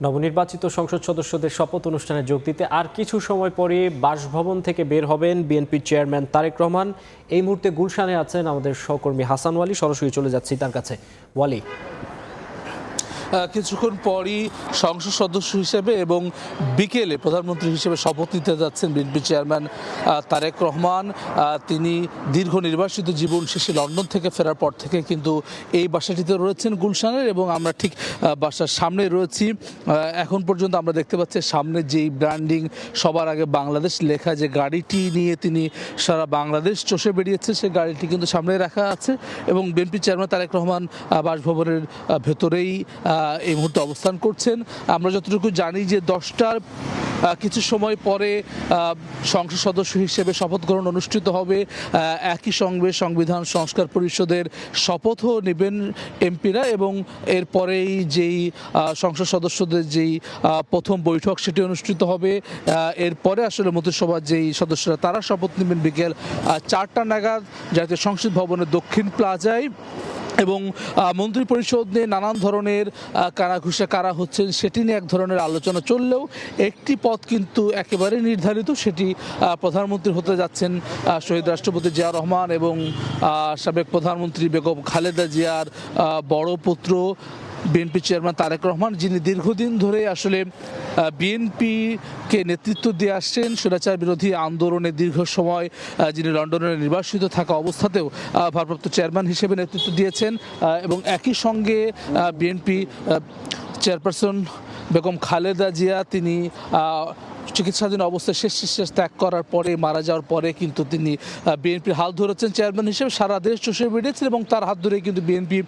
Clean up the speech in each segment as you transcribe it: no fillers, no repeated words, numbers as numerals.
নবনির্বাচিত সংসদ সদস্যদের শপথ অনুষ্ঠানে যোগ দিতে আর কিছু সময় পরে বাসভবন থেকে বের হবেন বিএনপির চেয়ারম্যান তারেক রহমান। এই মুহূর্তে গুলশানে আছেন আমাদের সহকর্মী হাসান ওয়ালি, সরাসরি চলে যাচ্ছি তার কাছে। ওয়ালি, কিছুক্ষণ পরই সংসদ সদস্য হিসেবে এবং বিকেলে প্রধানমন্ত্রী হিসেবে শপথ নিতে যাচ্ছেন বিএনপি চেয়ারম্যান তারেক রহমান। তিনি দীর্ঘ নির্বাসিত জীবন শেষে লন্ডন থেকে ফেরার পর থেকে কিন্তু এই বাসাটিতে রয়েছেন গুলশানের, এবং আমরা ঠিক বাসার সামনে রয়েছি। এখন পর্যন্ত আমরা দেখতে পাচ্ছি সামনে যেই ব্র্যান্ডিং, সবার আগে বাংলাদেশ লেখা যে গাড়িটি নিয়ে তিনি সারা বাংলাদেশ চষে বেরিয়েছে, সেই গাড়িটি কিন্তু সামনে রাখা আছে এবং বিএনপি চেয়ারম্যান তারেক রহমান বাসভবনের ভেতরেই এই মুহূর্তে অবস্থান করছেন। আমরা যতটুকু জানি যে 10টার কিছু সময় পরে সংসদ সদস্য হিসেবে শপথ গ্রহণ অনুষ্ঠিত হবে। একই সঙ্গে সংবিধান সংস্কার পরিষদের শপথও নেবেন এমপিরা, এবং এরপরেই যেই সংসদ সদস্যদের যেই প্রথম বৈঠক সেটি অনুষ্ঠিত হবে। এরপরে আসলে মন্ত্রিসভার যেই সদস্যরা তারা শপথ নেবেন বিকেল 4টা নাগাদ জাতীয় সংসদ ভবনের দক্ষিণ প্লাজায়। এবং মন্ত্রী পরিষদ নিয়ে নানান ধরনের কানাঘুষা কারা হচ্ছেন সেটি নিয়ে এক ধরনের আলোচনা চললেও একটি পদ কিন্তু একেবারে নির্ধারিত, সেটি প্রধানমন্ত্রী হতে যাচ্ছেন শহীদ রাষ্ট্রপতি জিয়াউর রহমান এবং সাবেক প্রধানমন্ত্রী বেগম খালেদা জিয়ার বড় পুত্র বিএনপি চেয়ারম্যান তারেক রহমান, যিনি দীর্ঘদিন ধরে আসলে বিএনপিকে নেতৃত্ব দিয়ে আসছেন। স্বৈরাচার বিরোধী আন্দোলনে দীর্ঘ সময় যিনি লন্ডনে নির্বাসিত থাকা অবস্থাতেও ভারপ্রাপ্ত চেয়ারম্যান হিসেবে নেতৃত্ব দিয়েছেন, এবং একই সঙ্গে বিএনপি চেয়ারপারসন বেগম খালেদা জিয়া তিনি চিকিৎসাধীন অবস্থায় শেষ ত্যাগ করার পরে, মারা যাওয়ার পরে কিন্তু তিনি বিএনপির হাল ধরেছেন চেয়ারম্যান হিসেবে, সারা দেশ চষে বেরিয়েছেন এবং তার হাত ধরে কিন্তু বিএনপি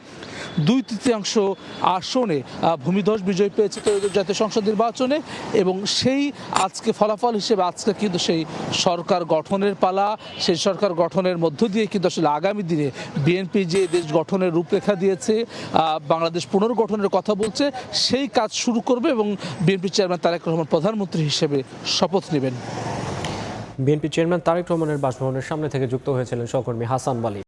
2/3 আসনে ভূমিধস বিজয় পেয়েছে জাতীয় সংসদ নির্বাচনে। এবং সেই আজকে ফলাফল হিসেবে আজকে কিন্তু সেই সরকার গঠনের পালা। সেই সরকার গঠনের মধ্য দিয়ে কিন্তু আসলে আগামী দিনে বিএনপি যে দেশ গঠনের রূপরেখা দিয়েছে, বাংলাদেশ পুনর্গঠনের কথা বলছে, সেই কাজ শুরু করবে এবং বিএনপি চেয়ারম্যান তারেক রহমান প্রধানমন্ত্রী হিসেবে শপথ নেবেন। বিএনপি চেয়ারম্যান তারেক রহমানের বাসভবনের সামনে থেকে যুক্ত হয়েছিলেন সহকর্মী হাসান ওয়ালি।